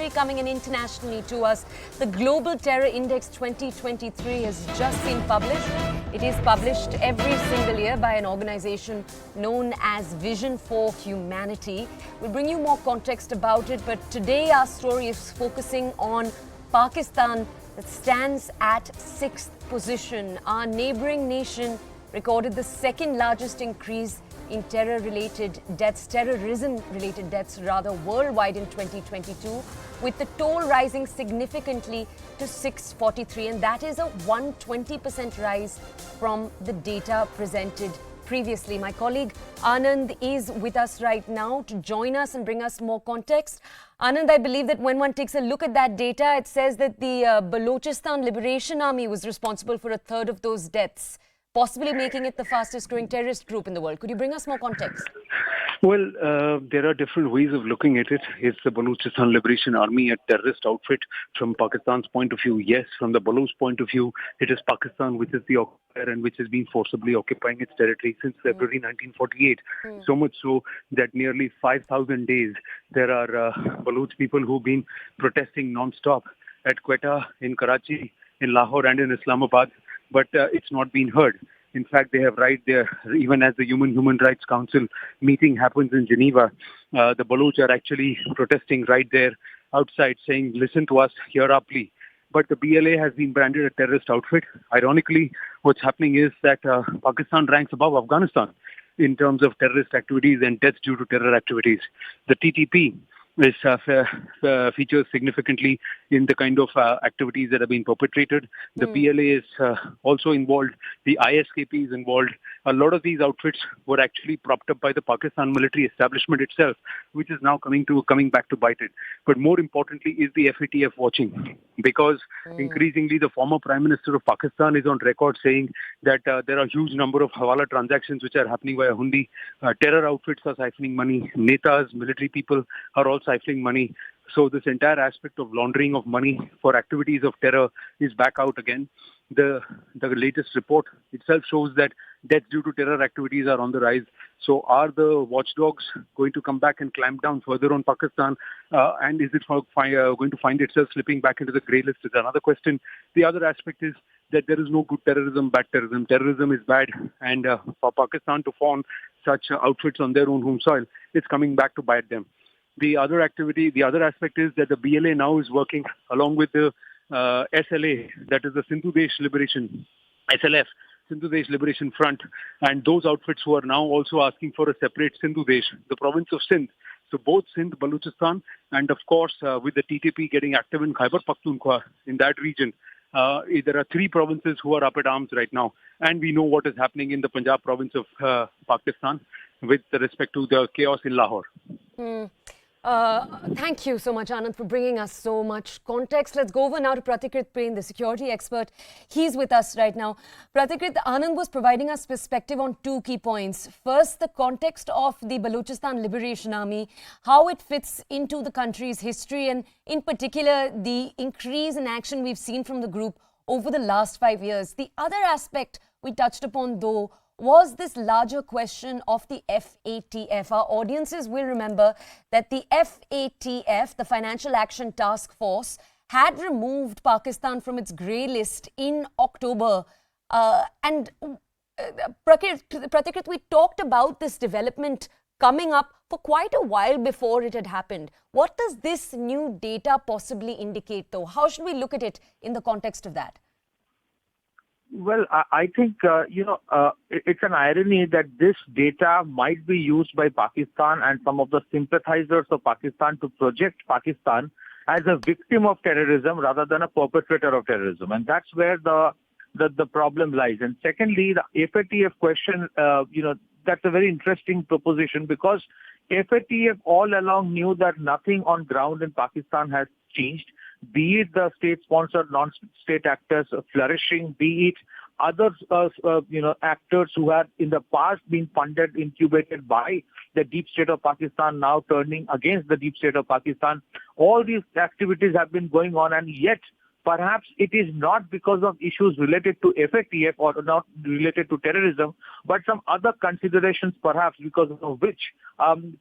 nationally coming and internationally to us. The Global Terror Index 2023 has just been published. It is published every single year by an organization known as Vision for Humanity. We'll bring you more context about it, but today our story is focusing on Pakistan, that stands at 6th position. Our neighboring nation recorded the second largest increase in terrorism-related deaths worldwide in 2022, with the toll rising significantly to 643, and that is a 120% rise from the data presented previously. My colleague Anand is with us right now to join us and bring us more context. Anand, I believe that when one takes a look at that data, it says that the Balochistan Liberation Army was responsible for a third of those deaths, possibly making it the fastest growing terrorist group in the world. Could you bring us more context? Well, there are different ways of looking at it. Is the Balochistan Liberation Army a terrorist outfit from Pakistan's point of view? Yes. From the Baloch point of view, it is Pakistan which is the occupier and which has been forcibly occupying its territory since February 1948. So much so that nearly 5,000 days there are Baloch people who've been protesting non-stop at Quetta, in Karachi, in Lahore and in Islamabad. But it's not been heard. In fact, they have right there, even as the Human Rights Council meeting happens in Geneva, the Baloch are actually protesting right there outside saying, listen to us, hear our plea. But the BLA has been branded a terrorist outfit. Ironically, what's happening is that Pakistan ranks above Afghanistan in terms of terrorist activities and deaths due to terror activities. The TTP features significantly in the kind of activities that have been perpetrated. The BLA is also involved. The ISKP is involved. A lot of these outfits were actually propped up by the Pakistan military establishment itself, which is now coming back to bite it. But more importantly is the FATF watching, because increasingly the former Prime Minister of Pakistan is on record saying that there are a huge number of Hawala transactions which are happening via Hundi. Terror outfits are siphoning money. Netas, military people are also siphoning money. So this entire aspect of laundering of money for activities of terror is back out again. The latest report itself shows that deaths due to terror activities are on the rise. So are the watchdogs going to come back and clamp down further on Pakistan? And is it going to find itself slipping back into the grey list is another question. The other aspect is that there is no good terrorism, bad terrorism. Terrorism is bad, and for Pakistan to form such outfits on their own home soil, it's coming back to bite them. The other aspect is that the BLA now is working along with the SLA, that is the Sindhu Desh Liberation, SLF, Sindhu Desh Liberation Front, and those outfits who are now also asking for a separate Sindhu Desh, the province of Sindh. So both Sindh, Balochistan, and of course with the TTP getting active in Khyber Pakhtunkhwa in that region, there are 3 provinces who are up at arms right now. And we know what is happening in the Punjab province of Pakistan with respect to the chaos in Lahore. Thank you so much, Anand, for bringing us so much context. Let's go over now to Pratikrit Prem, the security expert. He's with us right now. Pratikrit, Anand was providing us perspective on 2 key points. First, the context of the Balochistan Liberation Army, how it fits into the country's history, and in particular, the increase in action we've seen from the group over the last 5 years. The other aspect we touched upon, though, was this larger question of the FATF. Our audiences will remember that the FATF, the Financial Action Task Force, had removed Pakistan from its grey list in October. Pratikrit, we talked about this development coming up for quite a while before it had happened. What does this new data possibly indicate, though? How should we look at it in the context of that? Well, I think, it's an irony that this data might be used by Pakistan and some of the sympathizers of Pakistan to project Pakistan as a victim of terrorism rather than a perpetrator of terrorism. And that's where the problem lies. And secondly, the FATF question, that's a very interesting proposition, because FATF all along knew that nothing on ground in Pakistan has changed, be it the state-sponsored non-state actors flourishing, be it other actors who had in the past been funded, incubated by the deep state of Pakistan, now turning against the deep state of Pakistan. All these activities have been going on, and yet perhaps it is not because of issues related to FATF or not related to terrorism, but some other considerations perhaps because of which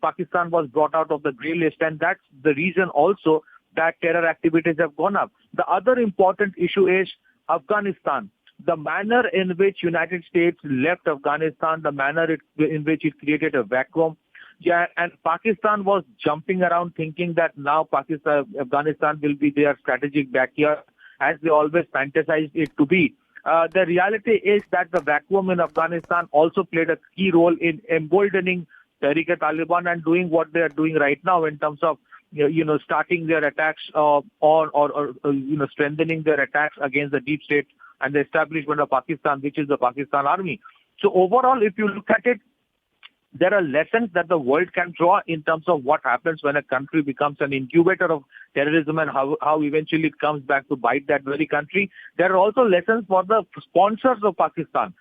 Pakistan was brought out of the grey list. And that's the reason also that terror activities have gone up. The other important issue is Afghanistan. The manner in which United States left Afghanistan, the manner in which it created a vacuum. Yeah, and Pakistan was jumping around thinking that now Afghanistan will be their strategic backyard, as they always fantasized it to be. The reality is that the vacuum in Afghanistan also played a key role in emboldening Tehrik-e-Taliban and doing what they are doing right now in terms of starting their attacks or strengthening their attacks against the deep state and the establishment of Pakistan, which is the Pakistan army. So overall, if you look at it, there are lessons that the world can draw in terms of what happens when a country becomes an incubator of terrorism and how eventually it comes back to bite that very country. There are also lessons for the sponsors of Pakistan,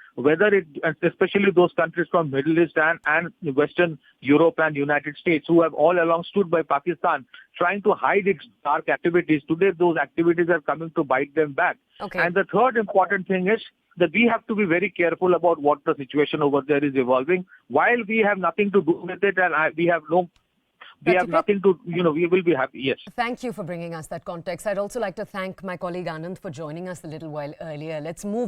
especially those countries from Middle East and Western Europe and United States, who have all along stood by Pakistan, trying to hide its dark activities. Today, those activities are coming to bite them back. Okay. And the third important thing is that we have to be very careful about what the situation over there is evolving. While we have nothing to do with it and we have nothing to, we will be happy. Yes. Thank you for bringing us that context. I'd also like to thank my colleague Anand for joining us a little while earlier. Let's move